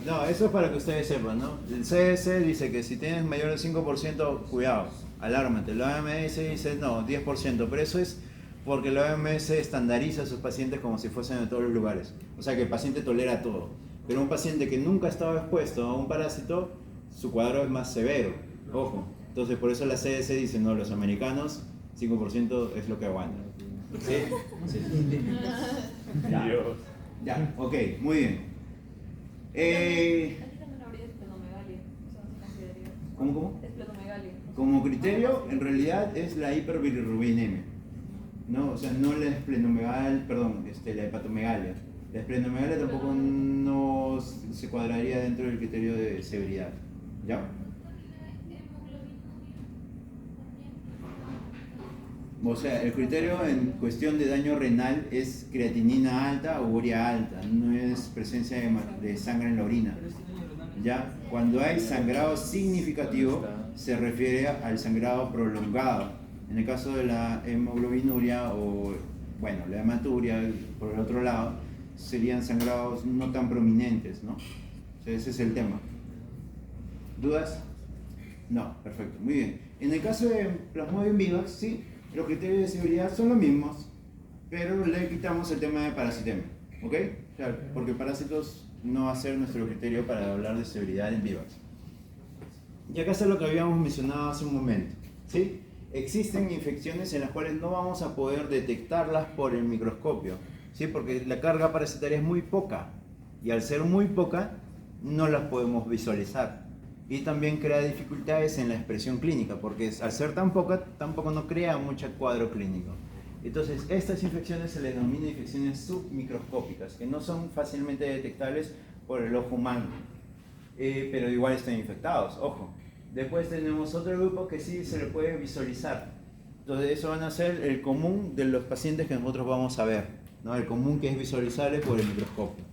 no, eso es para que ustedes sepan, ¿no? El CDC dice que si tienes mayor del 5%, cuidado, alármate. La OMS dice no, 10%, pero eso es porque la OMS estandariza a sus pacientes como si fuesen de todos los lugares. O sea que el paciente tolera todo. Pero un paciente que nunca ha estado expuesto a un parásito, su cuadro es más severo. Ojo. Entonces por eso la CDC dice, no, los americanos, 5% es lo que aguantan. ¿Sí? Sí. Dios. Ya, ok, muy bien. Aquí también habría esplenomegalia, eso no se consideraría. ¿Cómo? Esplenomegalia. Como criterio, en realidad es la hiperbilirubinemia. No, o sea, no la la hepatomegalia. La esplenomegalia tampoco no se cuadraría dentro del criterio de severidad. ¿Ya? O sea, el criterio en cuestión de daño renal es creatinina alta o urea alta, no es presencia de sangre en la orina. ¿Ya? Cuando hay sangrado significativo, se refiere al sangrado prolongado. En el caso de la hemoglobinuria o, bueno, la hematuria, por el otro lado, serían sangrados no tan prominentes, ¿no? O sea, ese es el tema. ¿Dudas? No, perfecto, muy bien. En el caso de Plasmodium vivax, sí, los criterios de severidad son los mismos, pero le quitamos el tema de parasitemia, ¿ok? Claro, porque parásitos no va a ser nuestro criterio para hablar de severidad en vivax. Y acá está lo que habíamos mencionado hace un momento, ¿sí? Existen infecciones en las cuales no vamos a poder detectarlas por el microscopio, ¿sí? Porque la carga parasitaria es muy poca, y al ser muy poca, no las podemos visualizar. Y también crea dificultades en la expresión clínica, porque al ser tan poca, tampoco no crea mucho cuadro clínico. Entonces, estas infecciones se les denomina infecciones submicroscópicas, que no son fácilmente detectables por el ojo humano, pero igual están infectados, ojo. Después tenemos otro grupo que sí se le puede visualizar. Entonces, eso van a ser el común de los pacientes que nosotros vamos a ver, ¿no? El común que es visualizable por el microscopio.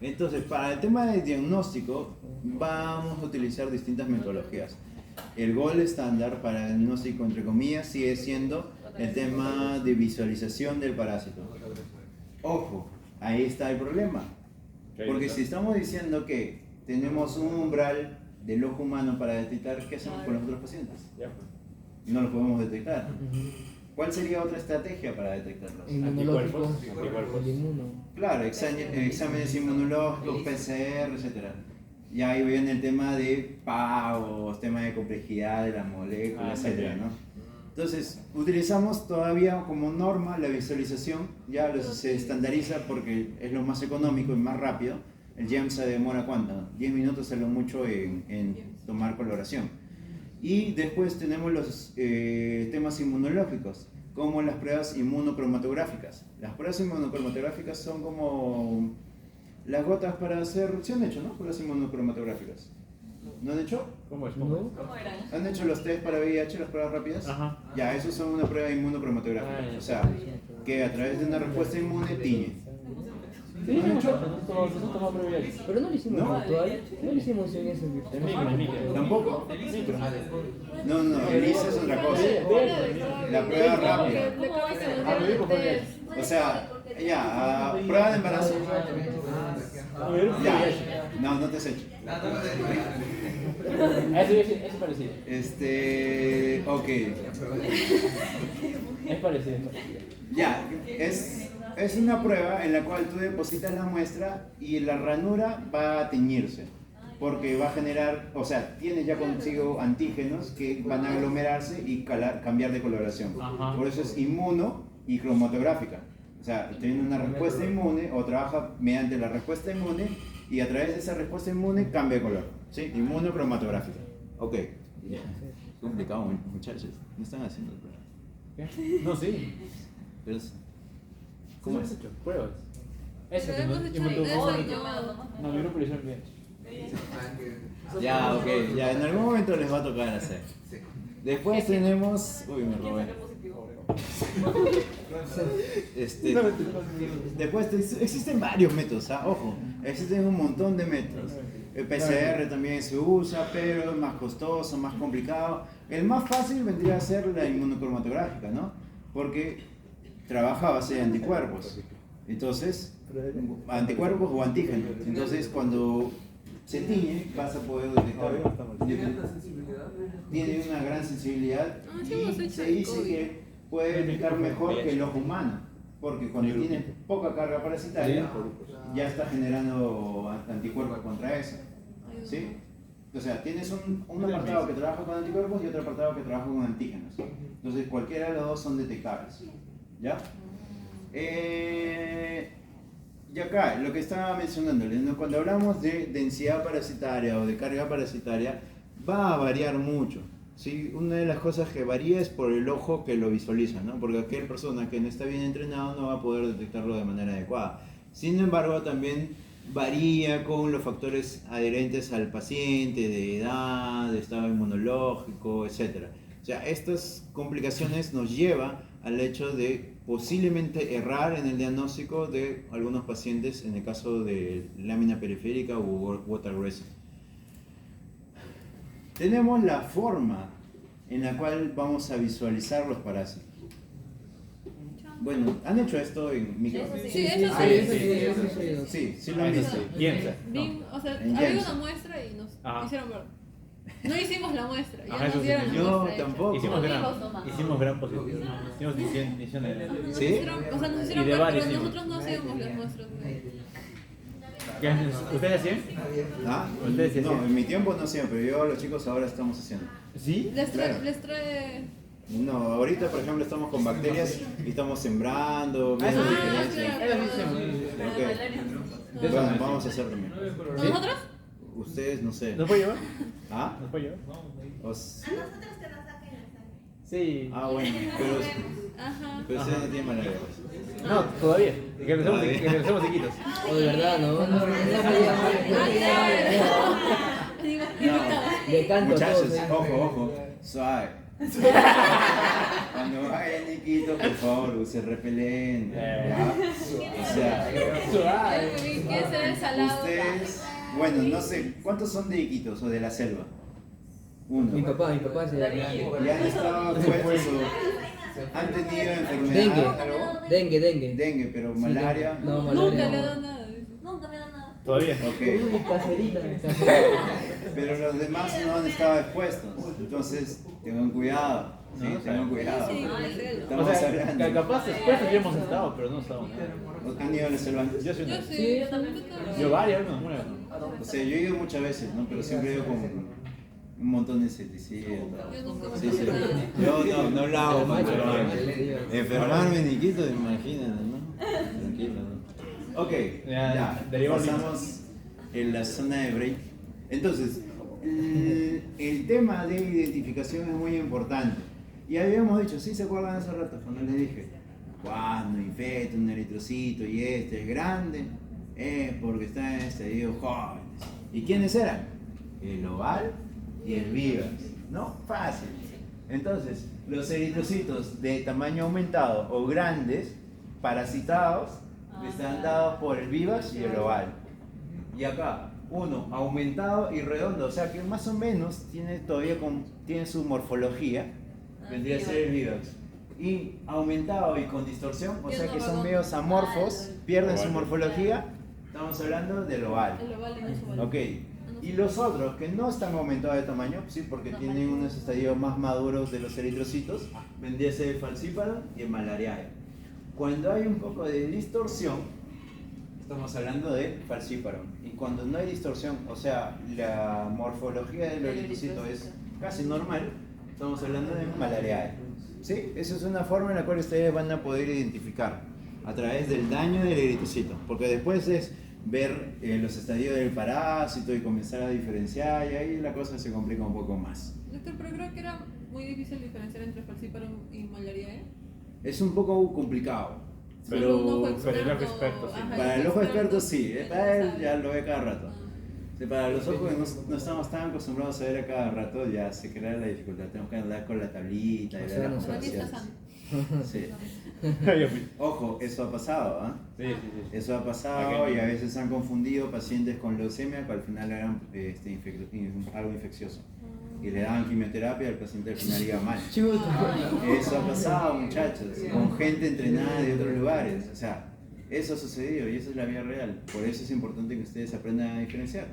Entonces, para el tema de diagnóstico, vamos a utilizar distintas metodologías. El gold estándar para el diagnóstico, entre comillas, sigue siendo el tema de visualización del parásito. Ojo, ahí está el problema. Porque si estamos diciendo que tenemos un umbral del ojo humano para detectar, ¿qué hacemos con los otros pacientes? No los podemos detectar. ¿Cuál sería otra estrategia para detectarlos? Inmunológico, Anticuerpos. el inmuno. Claro, exámenes inmunológicos, PCR, etc. Y ahí viene el tema de pagos, tema de complejidad de la molécula, etc. ¿no? Entonces, utilizamos todavía como norma la visualización, ya se estandariza porque es lo más económico y más rápido. El GEM se demora ¿cuánto? 10 minutos es lo mucho en tomar coloración. Y después tenemos los temas inmunológicos, como las pruebas inmunocromatográficas. Las pruebas inmunocromatográficas son como las gotas para hacer... ¿Sí han hecho, no? Pruebas inmunocromatográficas. ¿No han hecho? ¿Cómo es? ¿No? ¿Cómo eran? ¿Han hecho los test para VIH, las pruebas rápidas? Ajá. Ya, esos son una prueba inmunocromatográfica. O sea, que a través de una respuesta inmune tiñe. Sí, hemos hecho. Nosotros tomamos previales. Pero no lo hicimos ¿No? virtual, no lo hicimos en ese virtual. En micro. ¿Tampoco? Sí, pero No, no, el ICE es otra cosa. La prueba rápida. O sea, ya, prueba de embarazo. A ver, Ya. No, no te has hecho. Eso parecido. Ok. Es parecido. Ya, es una prueba en la cual tú depositas la muestra y la ranura va a teñirse. Porque va a generar, o sea, tiene ya consigo antígenos que van a aglomerarse y cambiar de coloración. Ajá. Por eso es inmuno y cromatográfica. O sea, tiene una respuesta inmune o trabaja mediante la respuesta inmune y a través de esa respuesta inmune cambia de color. ¿Sí? Inmunocromatográfica. Ok. Ya. Es complicado, muchachos. No están haciendo pruebas. ¿Qué? No, sí. Pero ¿Cómo has hecho? Pruebas. Eso Pero hemos hecho eso y No, mi grupo lo hizo bien. ya, ok. Ya, en algún momento les va a tocar hacer. Después tenemos... Uy, me robé. Después existen varios métodos, ¿ah? Ojo, existen un montón de métodos. El PCR también se usa, pero es más costoso, más complicado. El más fácil vendría a ser la inmunocromatográfica, ¿no? Porque trabaja a base de anticuerpos. Entonces, anticuerpos o antígenos. Entonces, cuando se tiñe, vas a poder detectar. ¿Tiene alta sensibilidad? Tiene una gran sensibilidad y se dice que puede detectar mejor que el ojo humano, porque cuando tiene poca carga parasitaria ya está generando anticuerpos contra eso. ¿Sí? O sea, tienes un apartado que trabaja con anticuerpos y otro apartado que trabaja con antígenos. Entonces cualquiera de los dos son detectables. ¿Ya? Y acá, lo que estaba mencionándole, ¿no? Cuando hablamos de densidad parasitaria o de carga parasitaria, va a variar mucho. ¿Sí? Una de las cosas que varía es por el ojo que lo visualiza, ¿no? Porque aquella persona que no está bien entrenado no va a poder detectarlo de manera adecuada. Sin embargo, también varía con los factores adherentes al paciente, de edad, de estado inmunológico, etc. O sea, estas complicaciones nos llevan al hecho de posiblemente errar en el diagnóstico de algunos pacientes en el caso de lámina periférica o watercress. Tenemos la forma en la cual vamos a visualizar los parásitos. Bueno, ¿han hecho esto en micro? Sí, eso sí. Sí, lo han visto. Piensa. O sea, En había Jensen. una muestra y nos Ajá. hicieron ver. No hicimos la muestra, ya Ajá, nos eso sí. dieron la Yo muestra hecha. tampoco. Hicimos gran positivo. Hicimos edición de... Nos ¿Sí? hicieron, o sea, nos Y hicieron de ver, varios pero hicimos. nosotros no hacíamos las muestras. ¿Ustedes hacían? ¿Ah? ¿Ustedes sí No, hacían? en mi tiempo no hacía, pero yo los chicos ahora estamos haciendo. ¿Sí? Claro. Les trae... No, ahorita por ejemplo estamos con bacterias y estamos sembrando, viendo diferencias. claro. Ok. Bueno, vamos a hacer también. ¿Nosotros? Ustedes no sé. ¿Nos puede llevar? ¿Ah? ¿Nos puede llevar? Os- A nosotros que nos saquen la sangre. Sí. Ah, bueno, Ajá. pero ustedes no tienen malaria. No, todavía. Que empecemos chiquitos. O de verdad, no. Le canto Muchachos, todo. ojo, suave. Cuando vaya Niquito, por favor, use repelente. ¿ya? O sea, ¿Qué será el salado? ustedes, bueno, no sé, ¿cuántos son de Iquitos o de la selva? Uno. Mi papá se ¿Ya han estado expuestos o han tenido enfermedad? Dengue. Dengue, pero malaria. No, Nunca le malaria. he dado nada. Nunca me da nada. Todavía. Ok. Uy, caserita. Pero los demás no han estado expuestos. Entonces, tengan cuidado. Sí, tengan cuidado. Sí, O Estamos sea, hablando. capaz después ya hemos estado, pero no estábamos. ¿Han ido a la selva antes? Yo sí. Yo sí, yo también. Yo varias, no, una. O sea, yo he ido muchas veces, ¿no? Pero siempre he ido con un montón de insecticidas. Yo nunca Sí, me sí. Yo no lo hago para enfermarme, Niquito, imagínate, ¿no? Tranquilo, ¿no? Ok, ya, pasamos en la zona de break. Entonces, el tema de identificación es muy importante. Y habíamos dicho, ¿sí se acuerdan hace rato cuando les dije? Cuando infecta un eritrocito y este es grande, es porque está en estadios jóvenes. ¿Y quiénes eran? El oval y el vivax. ¿No? Fácil. Entonces, los eritrocitos de tamaño aumentado o grandes, parasitados, están dados por el vivax y el oval. Y acá, uno aumentado y redondo, o sea que más o menos tiene tiene su morfología, vendría a ser el vivax. Y aumentado y con distorsión, o sea que son medios amorfos, pierden su morfología, estamos hablando del oval. El oval y no es oval. Ok, y los otros que no están aumentados de tamaño, sí, porque tienen unos estadios más maduros de los eritrocitos, vendría a ser el falciparum y el malariae. Cuando hay un poco de distorsión, estamos hablando de falciparum. Y cuando no hay distorsión, o sea, la morfología del eritrocito es casi normal, estamos hablando de malariae. ¿Sí? Esa es una forma en la cual ustedes van a poder identificar a través del daño del eritrocito, porque después es ver los estadios del parásito y comenzar a diferenciar, y ahí la cosa se complica un poco más. Doctor, pero creo que era muy difícil diferenciar entre falciparum y malariae. Es un poco complicado, Solo un ojo pero el ojo experto, experto, sí. ajá, para el ojo experto sí, él para él sabe. ya lo ve cada rato. Ah. Sí, para los ojos que no estamos tan acostumbrados a ver a cada rato, ya se crea la dificultad, tenemos que andar con la tablita y O ver sea, las nosotros- Aquí está comparaciones. sano. Sí. Yo fui. Ojo, eso ha pasado, ¿ah? Sí, sí, sí. Eso ha pasado y a veces han confundido pacientes con leucemia que al final eran algo infeccioso. Y le daban quimioterapia y el paciente al final iba mal. Eso ha pasado, muchachos, con gente entrenada de otros lugares. O sea, eso ha sucedido y esa es la vida real. Por eso es importante que ustedes aprendan a diferenciar.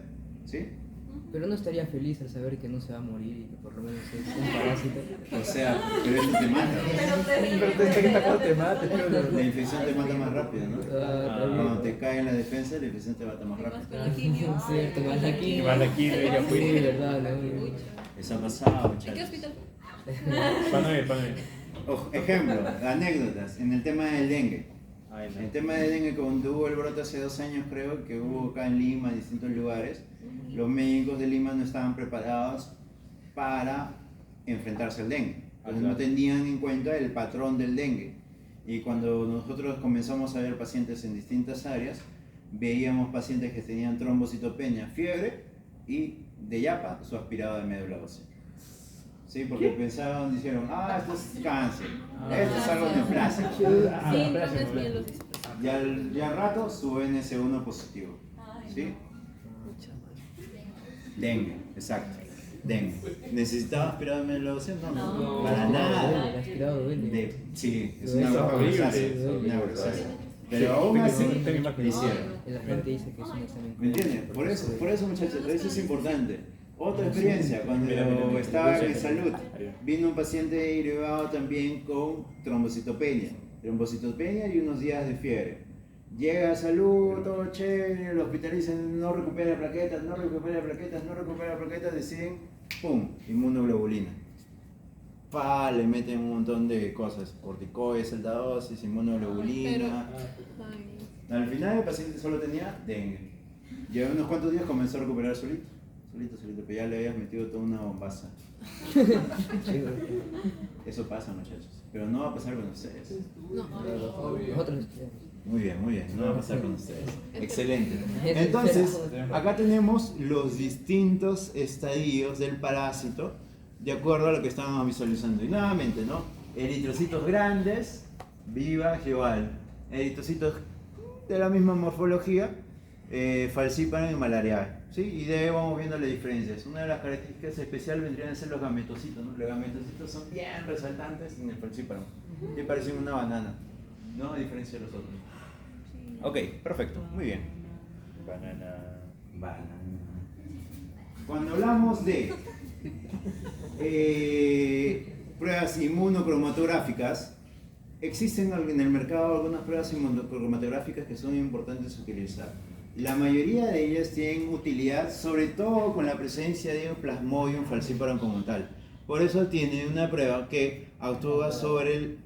¿Sí? Pero no estaría feliz al saber que no se va a morir y que por lo menos es un parásito. O sea, pero esto te mata. Te mate, La infección te mata más rápido, ¿no? Cuando Ah, te cae en la defensa, la infección te mata más Y más rápido. con la quimio. Cierto, más aquí. Más aquí, ya fui. Sí, verdad, no. Eso ha pasado, ¿En qué muchachos. hospital? Páname. Ojo, ejemplo, anécdotas en el tema del dengue. El tema del dengue, cuando hubo el brote hace 2 años, creo que hubo acá en Lima, en distintos lugares, los médicos de Lima no estaban preparados para enfrentarse al dengue. Entonces no tenían en cuenta el patrón del dengue. Y cuando nosotros comenzamos a ver pacientes en distintas áreas, veíamos pacientes que tenían trombocitopenia, fiebre y de yapa, su aspirado de médula ósea. Sí, porque pensaban, dijeron, esto es cáncer, esto es algo neoplásico. Síndromes mielosis. Y al rato su NS1 positivo. ¿Sí? Dengue, exacto. Dengue. ¿Necesitaba aspirado de médula ósea? No, para nada. El aspirado duele. Sí, es una Duele. bruja Horrible, grisácea, sí. una grisácea. Pero aún así lo hicieron. La gente dice que es un examen. ¿Me entienden? Por eso muchachos, eso es importante. Otra experiencia, cuando Mira. estaba en salud, vino un paciente derivado también con trombocitopenia y unos días de fiebre. Llega a salud, todo chévere, lo hospitalizan, no recupera plaquetas, deciden, ¡pum!, inmunoglobulina. Le meten un montón de cosas, corticoides, alta dosis, inmunoglobulina. Ay, Al final el paciente solo tenía dengue. Lleva unos cuantos días comenzó a recuperar solito, pero ya le habías metido toda una bombaza. Eso pasa, muchachos, pero no va a pasar con ustedes. no, Nosotros estudiamos. Muy bien, no va a pasar con ustedes. Excelente. Entonces, acá tenemos los distintos estadios del parásito de acuerdo a lo que estábamos visualizando. Y nuevamente, ¿no? Eritrocitos grandes, vivax y oval. Eritrocitos de la misma morfología, falciparum y malariae. ¿Sí? Y de ahí vamos viendo las diferencias. Una de las características especiales vendrían a ser los gametocitos, ¿no? Los gametocitos son bien resaltantes en el falciparum. Que parecen una banana, ¿no? A diferencia de los otros. Ok, perfecto, muy bien. Banana. Cuando hablamos de pruebas inmunocromatográficas, existen en el mercado algunas pruebas inmunocromatográficas que son importantes utilizar. La mayoría de ellas tienen utilidad, sobre todo con la presencia de un Plasmodium falciparum como tal. Por eso tiene una prueba que actúa sobre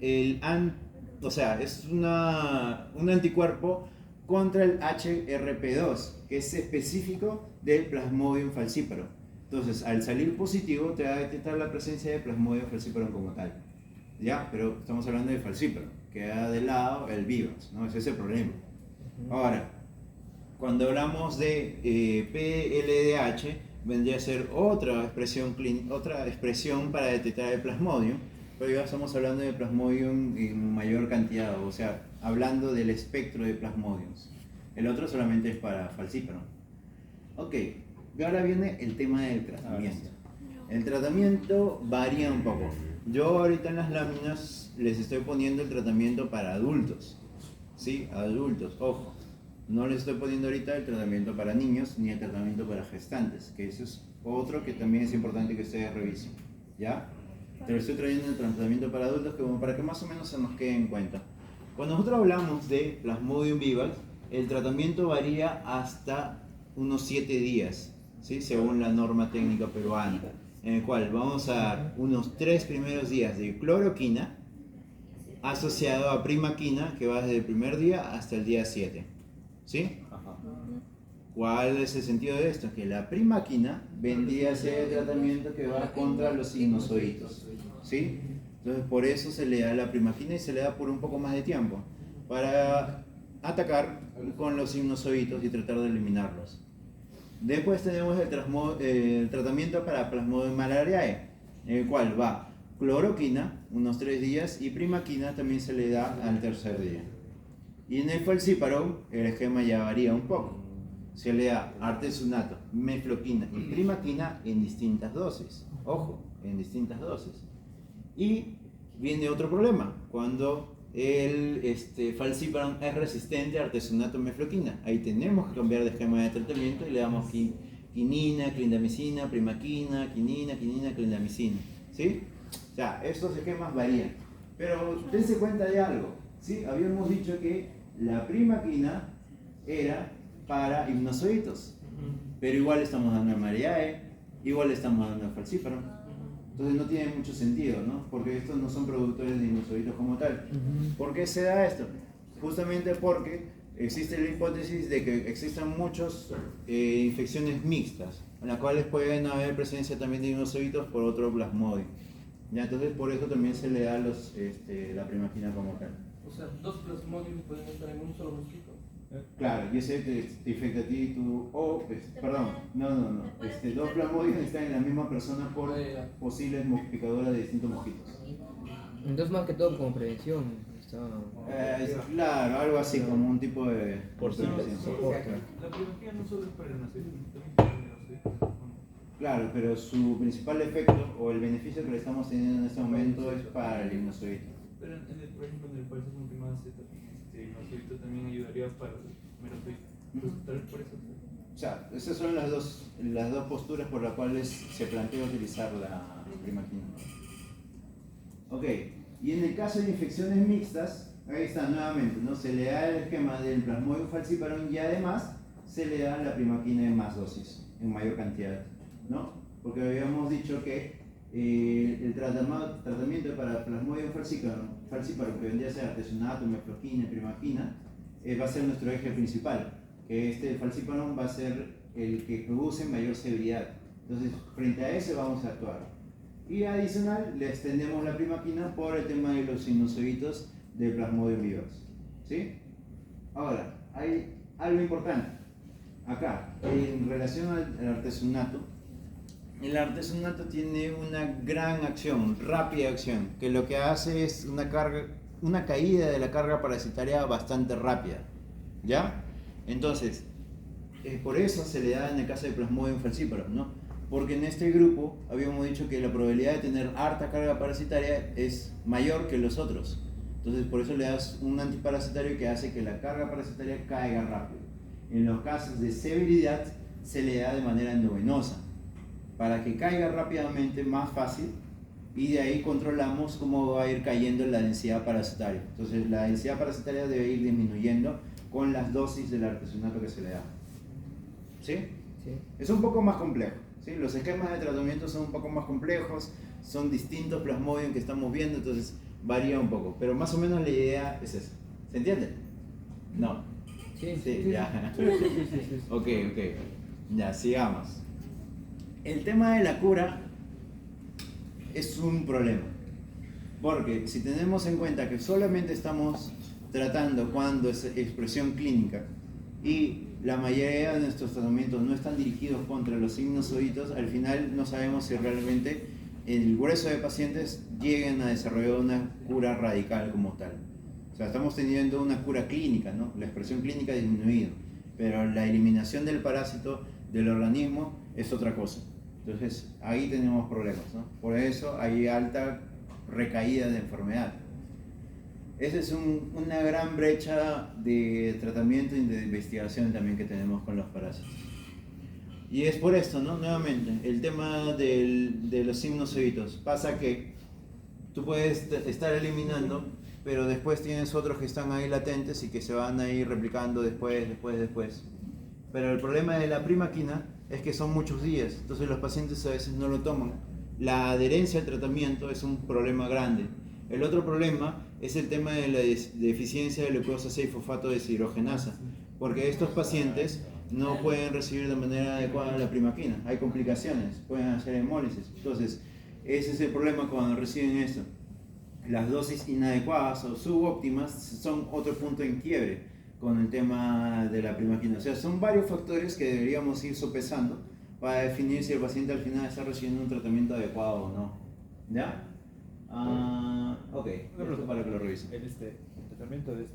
es un anticuerpo contra el HRP2, que es específico del Plasmodium falciparum. Entonces, al salir positivo, te va a detectar la presencia de Plasmodium falciparum como tal. ¿Ya? Pero estamos hablando de falciparum, queda de lado el vivax, ¿no? Ese es el problema. Ahora, cuando hablamos de PLDH, vendría a ser otra expresión para detectar el Plasmodium, pero ya estamos hablando de Plasmodium en mayor cantidad, o sea, hablando del espectro de Plasmodiums. El otro solamente es para falciparum. Ok, y ahora viene el tema del tratamiento. El tratamiento varía un poco. Yo ahorita en las láminas les estoy poniendo el tratamiento para adultos. ¿Sí? Adultos, ojo. No les estoy poniendo ahorita el tratamiento para niños ni el tratamiento para gestantes, que eso es otro que también es importante que ustedes revisen. ¿Ya? Pero estoy trayendo el tratamiento para adultos como para que más o menos se nos quede en cuenta. Cuando nosotros hablamos de Plasmodium vivax, el tratamiento varía hasta unos 7 días, ¿sí? Según la norma técnica peruana, en el cual vamos a dar unos 3 primeros días de cloroquina asociado a primaquina, que va desde el primer día hasta el día 7. ¿Sí? ¿Cuál es el sentido de esto? Que la primaquina vendría a ser el tratamiento que va contra los sinusoídos. ¿Sí? Entonces por eso se le da la primaquina y se le da por un poco más de tiempo, para atacar con los sinusoídos y tratar de eliminarlos. Después tenemos el tratamiento para Plasmodium malariae, en el cual va cloroquina, unos 3 días, y primaquina también se le da al tercer día. Y en el falciparum el esquema ya varía un poco. Se le da artesunato, mefloquina y primaquina en distintas dosis. Ojo, en distintas dosis. Y viene otro problema, cuando el falciparum es resistente a artesunato mefloquina. Ahí tenemos que cambiar de esquema de tratamiento y le damos quinina, clindamicina, primaquina, quinina, clindamicina. ¿Sí? O sea, estos esquemas varían. Pero dense cuenta de algo. ¿Sí? Habíamos dicho que la primaquina era para hipnozoitos, pero igual estamos dando el mariae, igual estamos dando el falciparum. Entonces no tiene mucho sentido, ¿no? Porque estos no son productores de hipnozoitos como tal. ¿Por qué se da esto? Justamente porque existe la hipótesis de que existan muchas infecciones mixtas, en las cuales pueden haber presencia también de hipnozoitos por otro plasmodium. ¿Ya? Entonces por eso también se le da la primaquina como tal. O sea, 2 plasmodium pueden estar en un solo mosquito. Claro, y ese te infecta a ti, tú, perdón, no. 2 plasmodium están en la misma persona por posibles picaduras de distintos mosquitos. Entonces, más que todo como prevención. Claro, algo así, como un tipo de prevención. La primaquina no solo es para el naciente, también para el neonaciente. Claro, pero su principal efecto o el beneficio que le estamos teniendo en este momento es para el hipnozoito. Pero por ejemplo, en el falciparum primase también, hipnozoito también ayudaría para el merozoito. Entonces, tal vez por eso. O sea, esas son las dos posturas por las cuales se plantea utilizar la primaquina. Ok, y en el caso de infecciones mixtas, ahí está nuevamente, ¿no? Se le da el esquema del Plasmodium falciparum y además se le da la primaquina en más dosis, en mayor cantidad, ¿no? Porque habíamos dicho que el tratamiento para Plasmodium falciparum, que vendría a ser artesunato, mefloquina y primaquina, va a ser nuestro eje principal, que el falciparum va a ser el que produce mayor severidad. Entonces, frente a ese vamos a actuar. Y adicional, le extendemos la primaquina por el tema de los sinusoiditos de Plasmodium vivax. ¿Sí? Ahora, hay algo importante. Acá, en relación al artesunato, el artesunato tiene una gran acción, rápida acción, que lo que hace es una caída de la carga parasitaria bastante rápida. ¿Ya? Entonces, por eso se le da en el caso de Plasmodium falciparum, ¿no? Porque en este grupo habíamos dicho que la probabilidad de tener harta carga parasitaria es mayor que los otros. Entonces por eso le das un antiparasitario que hace que la carga parasitaria caiga rápido. En los casos de severidad se le da de manera endovenosa, para que caiga rápidamente, más fácil, y de ahí controlamos cómo va a ir cayendo la densidad parasitaria. Entonces la densidad parasitaria debe ir disminuyendo con las dosis del artesunato que se le da. ¿Sí? Sí. Es un poco más complejo. ¿Sí? Los esquemas de tratamiento son un poco más complejos, son distintos plasmodium que estamos viendo, entonces varía un poco, pero más o menos la idea es esa. ¿Se entiende? No. Sí, ya. Sí. Ok. Ya, sigamos. El tema de la cura es un problema, porque si tenemos en cuenta que solamente estamos tratando cuando es expresión clínica y la mayoría de nuestros tratamientos no están dirigidos contra los sinusoiditos, al final no sabemos si realmente el grueso de pacientes lleguen a desarrollar una cura radical como tal. O sea, estamos teniendo una cura clínica, ¿no? La expresión clínica ha disminuido, pero la eliminación del parásito del organismo es otra cosa. Entonces, ahí tenemos problemas, ¿no? Por eso hay alta recaída de enfermedad. Esa es una gran brecha de tratamiento y de investigación también que tenemos con los parásitos. Y es por esto, ¿no? Nuevamente, el tema de los signos evitos. Pasa que tú puedes estar eliminando, pero después tienes otros que están ahí latentes y que se van a ir replicando después. Pero el problema de la primaquina es que son muchos días, entonces los pacientes a veces no lo toman. La adherencia al tratamiento es un problema grande. El otro problema es el tema de la deficiencia de glucosa 6-fosfato deshidrogenasa, porque estos pacientes no pueden recibir de manera adecuada la primaquina, hay complicaciones, pueden hacer hemólisis. Entonces, ese es el problema cuando reciben esto. Las dosis inadecuadas o subóptimas son otro punto en quiebre con el tema de la primaquina. O sea, son varios factores que deberíamos ir sopesando para definir si el paciente al final está recibiendo un tratamiento adecuado o no. ¿Ya? Ok, esto para que lo revisen. El tratamiento de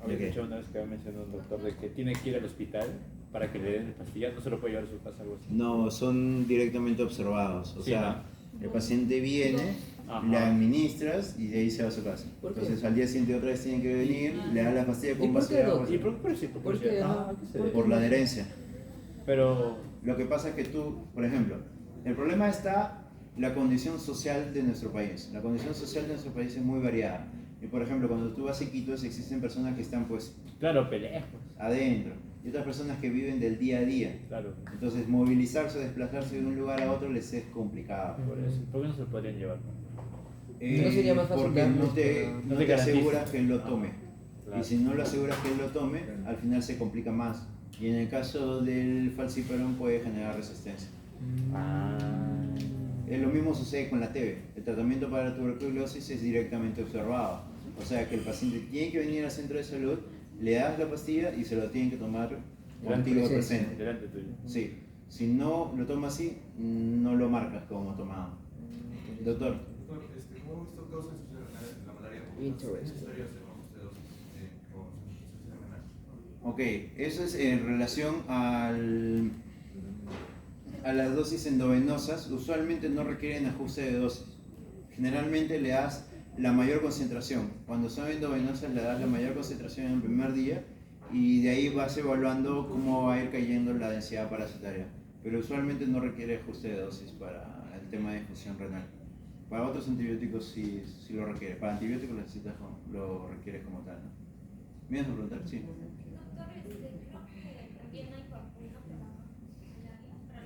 había ¿De qué? escuchado una vez que había mencionado un doctor de que tiene que ir al hospital para que le den el pastilla, no se lo puede llevar a su casa, algo así. No, son directamente observados. O Sí, sea, el paciente viene, Ajá. le administras y de ahí se va a su casa. ¿Por qué? Entonces al día siguiente otra vez tienen que venir, le dan la pastilla ¿Y con por qué, vaciado. doctor? ¿Y por qué? ¿Por qué? ¿qué se debe? Por la adherencia. Pero, Lo que pasa es que tú, por ejemplo, el problema está la condición social de nuestro país. La condición social de nuestro país es muy variada. Y por ejemplo, cuando tú vas a Iquitos existen personas que están pues claro, peleas, adentro y otras personas que viven del día a día. claro. Entonces movilizarse o desplazarse de un lugar a otro les es complicado. Por eso. ¿Por qué no se lo podrían llevar? ¿No sería más fácil Porque darles no te para- No te garantiza. aseguras que él lo tome. Claro. Y si no lo aseguras que él lo tome, al final se complica más. Y en el caso del falciparón puede generar resistencia. Ah. Lo mismo sucede con la TB. El tratamiento para la tuberculosis es directamente observado. O sea que el paciente tiene que venir al centro de salud, le das la pastilla y se lo tienen que tomar contigo presencia. presente. Delante tuyo. Sí. Si no lo toma así, no lo marcas como tomado. Doctor. Doctor, ¿cómo hemos visto causas de la malaria? Interesting. ¿Es necesario hacer con insuficiencia renal? Ok, eso es en relación a las dosis endovenosas. Usualmente no requieren ajuste de dosis. Generalmente le das la mayor concentración. Cuando son endovenosas le das la mayor concentración en el primer día y de ahí vas evaluando cómo va a ir cayendo la densidad parasitaria. Pero usualmente no requiere ajuste de dosis para el tema de infusión renal. Para otros antibióticos sí lo requiere. Para antibióticos lo requiere como tal, ¿no? ¿Me ibas a preguntar? Sí. Doctor, creo que también hay vacunas para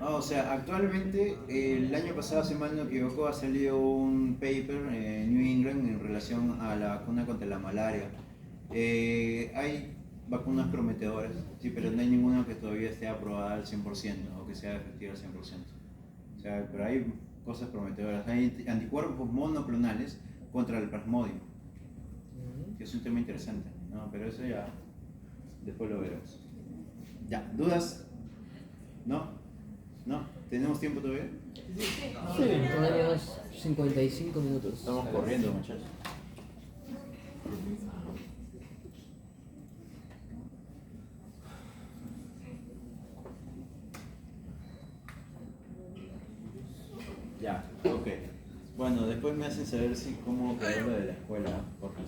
malaria. O sea, actualmente, el año pasado, si mal no me equivoco, ha salido un paper en New England en relación a la vacuna contra la malaria. Hay vacunas prometedoras, sí, pero no hay ninguna que todavía esté aprobada al 100% o que sea efectiva al 100%. O sea, pero hay cosas prometedoras. Hay anticuerpos monoclonales contra el plasmodium, que es un tema interesante, ¿no? Pero eso ya después lo veremos. Ya, ¿dudas? ¿No? ¿No? ¿Tenemos tiempo todavía? Sí, todavía unos 55 minutos. Estamos corriendo, muchachos. Ya, ok. Bueno, después me hacen saber si cómo quedó lo de la escuela, porque